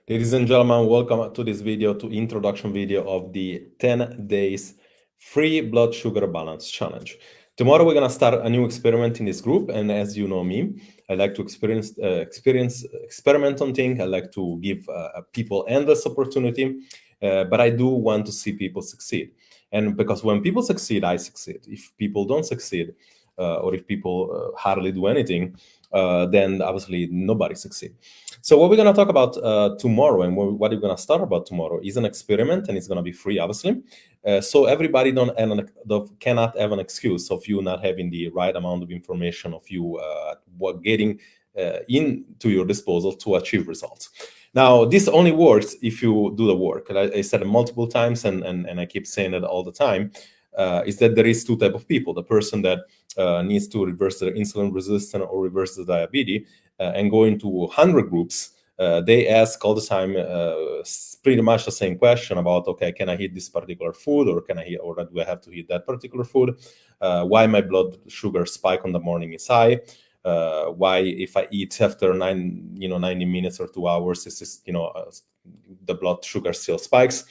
Ladies and gentlemen, welcome to this video, to introduction video of the 10 days free blood sugar balance challenge. Tomorrow we're gonna start a new experiment in this group, and as you know me, I like to experiment on things. I like to give people endless opportunity, but I do want to see people succeed. And because when people succeed, I succeed. If people don't succeed, or if people hardly do anything, then obviously nobody succeeds. So what we're going to talk about tomorrow, and what we're going to start about tomorrow, is an experiment, and it's going to be free, obviously. So everybody cannot have an excuse of you not having the right amount of information, of you getting into your disposal to achieve results. Now, this only works if you do the work. I said it multiple times, and I keep saying it all the time, is that there is two types of people. The person that needs to reverse their insulin resistance or reverse the diabetes, and go into 100 groups, they ask all the time pretty much the same question about, okay, can I eat this particular food, or do I have to eat that particular food? Why my blood sugar spike on the morning is high? Why if I eat after 90 minutes or 2 hours, the blood sugar still spikes?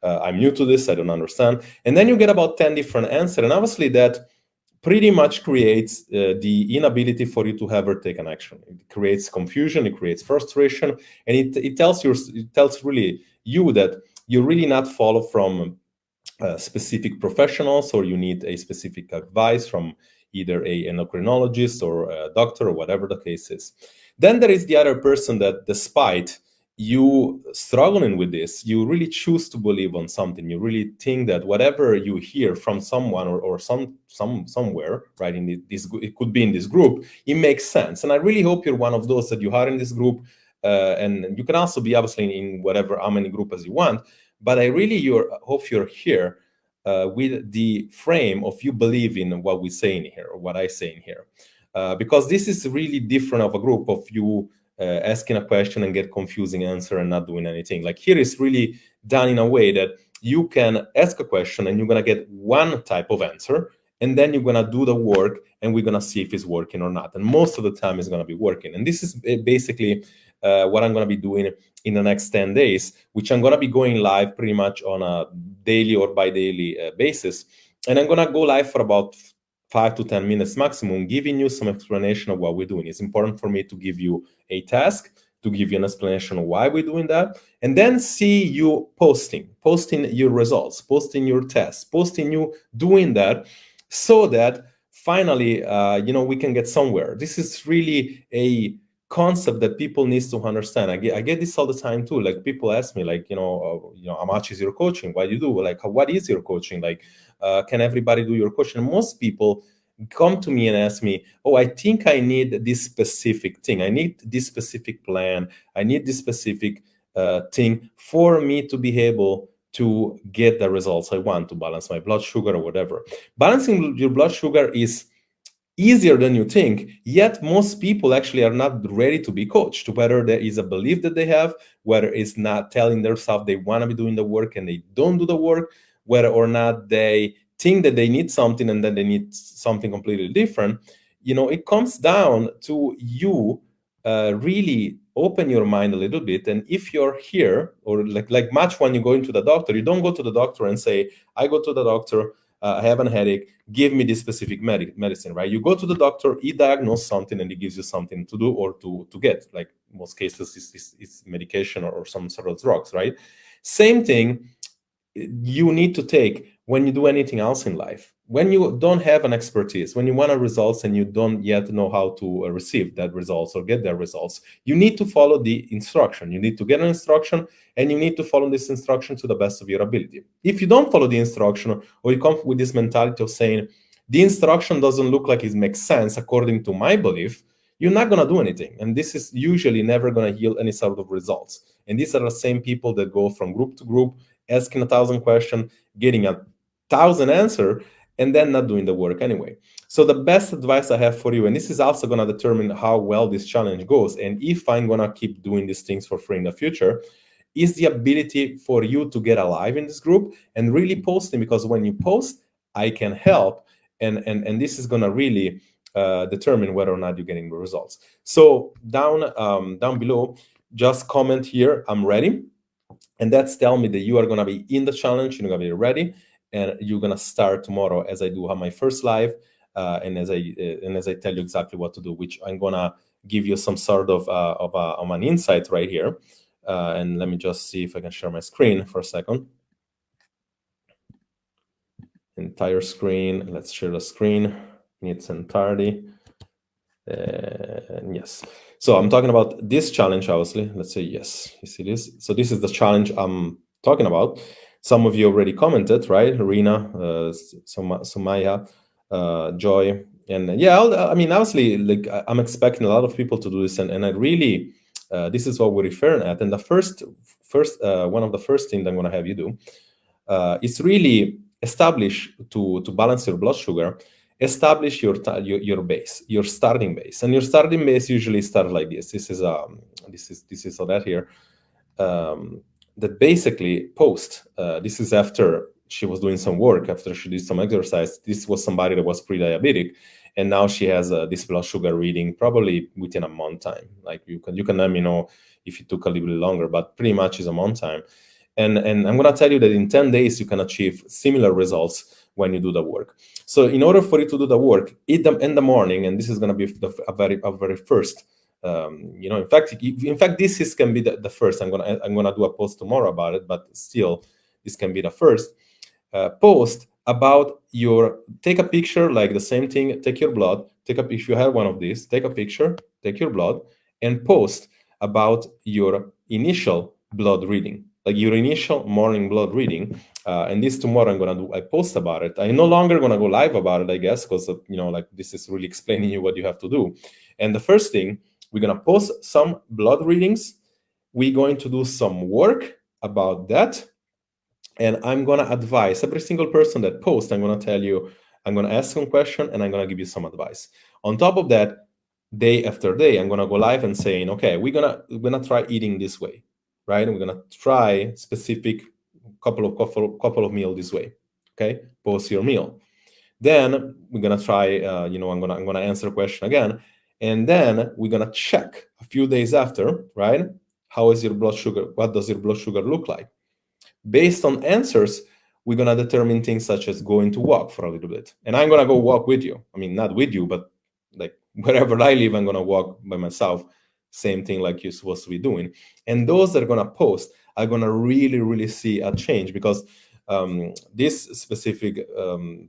I'm new to this, I don't understand. And then you get about 10 different answers, and obviously that pretty much creates the inability for you to ever take an action. It creates confusion, it creates frustration, and it tells really you that you really not follow from specific professionals, or you need a specific advice from either a endocrinologist or a doctor, or whatever the case is. Then there is the other person that, despite you struggling with this, you really choose to believe on something. You really think that whatever you hear from someone or somewhere, right, in this, it could be in this group, it makes sense. And I really hope you're one of those, that you are in this group, and you can also be obviously in how many group as you want. But I really hope you're here with the frame of you believing what we say in here, or what I say in here, because this is really different of a group of you asking a question and get confusing answer and not doing anything. Like, here is really done in a way that you can ask a question and you're gonna get one type of answer, and then you're gonna do the work, and we're gonna see if it's working or not. And most of the time it's gonna be working. And this is basically what I'm gonna be doing in the next 10 days, which I'm gonna be going live pretty much on a daily or bi-daily basis. And I'm gonna go live for about 5 to 10 minutes maximum, giving you some explanation of what we're doing. It's important for me to give you a task, to give you an explanation of why we're doing that, and then see you posting your results, posting your tests, posting you doing that, so that finally, we can get somewhere. This is really a concept that people need to understand. I get this all the time too. Like, people ask me, like, how much is your coaching? What do you do? Like, what is your coaching? Like, can everybody do your coaching? Most people come to me and ask me, oh, I think I need this specific thing. I need this specific plan. I need this specific thing for me to be able to get the results I want, to balance my blood sugar or whatever. Balancing your blood sugar is easier than you think, yet most people actually are not ready to be coached, whether there is a belief that they have, whether it's not telling themselves they want to be doing the work and they don't do the work, whether or not they think that they need something and then they need something completely different. It comes down to you really open your mind a little bit. And if you're here, or like much when you go into the doctor, you don't go to the doctor and say, I go to the doctor, I have a headache, give me this specific medicine, right? You go to the doctor, he diagnoses something, and he gives you something to do or to get. Like, most cases, it's medication or some sort of drugs, right? Same thing you need to take when you do anything else in life. When you don't have an expertise, when you want results and you don't yet know how to receive that results or get their results, you need to follow the instruction. You need to get an instruction, and you need to follow this instruction to the best of your ability. If you don't follow the instruction, or you come with this mentality of saying, the instruction doesn't look like it makes sense according to my belief, you're not going to do anything. And this is usually never going to yield any sort of results. And these are the same people that go from group to group, asking 1,000 questions, getting 1,000 answers, and then not doing the work anyway. So the best advice I have for you, and this is also going to determine how well this challenge goes, and if I'm going to keep doing these things for free in the future, is the ability for you to get alive in this group and really posting, because when you post, I can help, and this is going to really determine whether or not you're getting the results. So down below, just comment here, I'm ready. And that's tell me that you are going to be in the challenge, you're going to be ready, and you're going to start tomorrow as I do on my first live, and as I tell you exactly what to do, which I'm going to give you some sort of an insight right here. And let me just see if I can share my screen for a second. Entire screen. Let's share the screen in its entirety. And yes. So I'm talking about this challenge, obviously. Let's say yes. You see this? So this is the challenge I'm talking about. Some of you already commented, right? Rina, Sumaya, Joy. And yeah, I mean, honestly, like I'm expecting a lot of people to do this. And I really, this is what we're referring at. And the first one of the first things I'm going to have you do is really establish to balance your blood sugar, establish your base, your starting base, and your starting base usually starts like this. This is so that here, that basically post. This is after she was doing some work, after she did some exercise. This was somebody that was pre-diabetic, and now she has this blood sugar reading probably within a month time. Like you can let me know if it took a little bit longer, but pretty much is a month time. And I'm going to tell you that in 10 days, you can achieve similar results when you do the work. So in order for you to do the work, eat them in the morning, and this is going to be a very first. In fact, this can be the first. I'm gonna do a post tomorrow about it, but still, this can be the first post about take a picture, like the same thing. Take your blood. If you have one of these, take a picture, take your blood, and post about your initial blood reading, like your initial morning blood reading. And this tomorrow I'm gonna do a post about it. I'm no longer gonna go live about it, I guess, because like this is really explaining you what you have to do. And the first thing, we're gonna post some blood readings. We're going to do some work about that. And I'm gonna advise every single person that posts. I'm gonna tell you, I'm gonna ask some question, and I'm gonna give you some advice. On top of that, day after day, I'm gonna go live and saying, okay, we're gonna try eating this way, right? And we're gonna try specific couple of meal this way. Okay, post your meal. Then we're gonna try. I'm gonna answer a question again, and then we're gonna check a few days after, right? How is your blood sugar? What does your blood sugar look like? Based on answers, we're gonna determine things such as going to walk for a little bit, and I'm gonna go walk with you. I mean, not with you, but like wherever I live, I'm gonna walk by myself. Same thing like you're supposed to be doing. And those that are gonna post are gonna really see a change, because this specific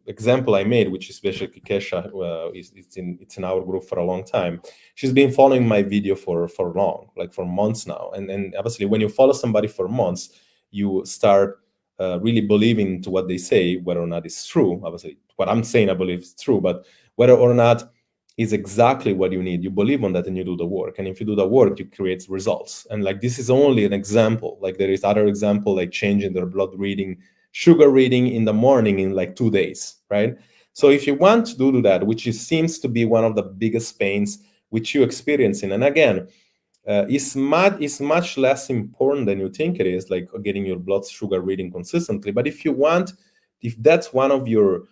example I made, which is basically Kesha, it's in our group for a long time. She's been following my video for long, like for months now. And obviously, when you follow somebody for months, you start really believing to what they say, whether or not it's true. Obviously, what I'm saying, I believe is true, but whether or not is exactly what you need. You believe on that and you do the work. And if you do the work, you create results. And like, this is only an example. Like there is other example, like changing their blood reading, sugar reading in the morning in like 2 days, right? So if you want to do that, which seems to be one of the biggest pains which you're experiencing, and again, it's much less important than you think it is, like getting your blood sugar reading consistently. But if that's one of your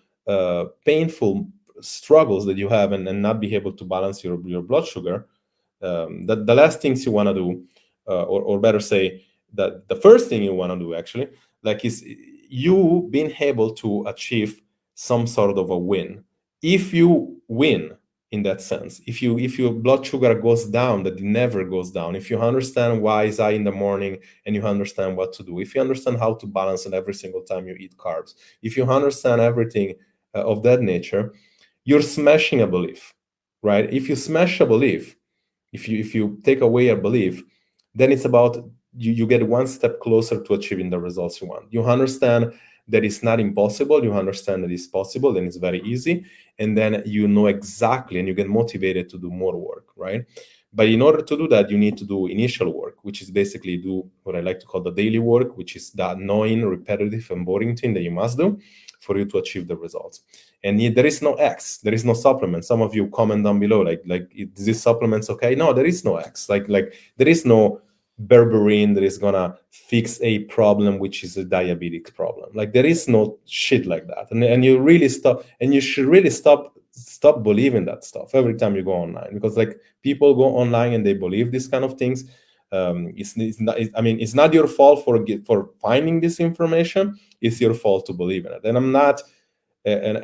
painful struggles that you have, and not be able to balance your blood sugar, the last things you want to do, or better say that the first thing you want to do actually, like, is you being able to achieve some sort of a win. If you win in that sense, if your blood sugar goes down, that it never goes down, if you understand why is I in the morning, and you understand what to do, if you understand how to balance it every single time you eat carbs, if you understand everything of that nature, you're smashing a belief, right? If you smash a belief, if you take away a belief, then it's about you get one step closer to achieving the results you want. You understand that it's not impossible. You understand that it's possible, and it's very easy. And then you know exactly, and you get motivated to do more work, right? But in order to do that, you need to do initial work, which is basically do what I like to call the daily work, which is that annoying, repetitive, and boring thing that you must do for you to achieve the results. And there is no X, there is no supplement. Some of you comment down below, like is this supplements okay? No, there is no X. Like there is no berberine that is gonna fix a problem which is a diabetic problem. Like there is no shit like that. And you really stop, and you should really stop believing that stuff every time you go online, because like people go online and they believe these kind of things. it's not your fault for finding this information. It's your fault to believe in it. And I'm not. And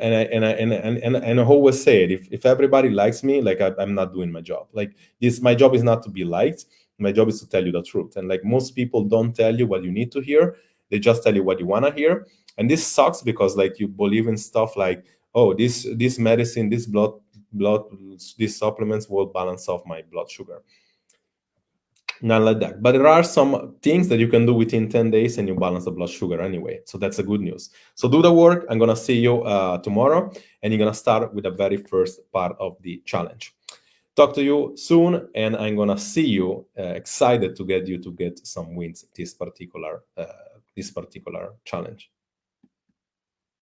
I always say it, if everybody likes me, like I'm not doing my job. Like my job is not to be liked. My job is to tell you the truth. And like most people don't tell you what you need to hear. They just tell you what you want to hear. And this sucks because like you believe in stuff like, oh, this medicine, these supplements will balance off my blood sugar. Not like that. But there are some things that you can do within 10 days and you balance the blood sugar anyway. So that's a good news. So do the work. I'm going to see you tomorrow, and you're going to start with the very first part of the challenge. Talk to you soon, and I'm going to see you excited to get some wins this particular challenge.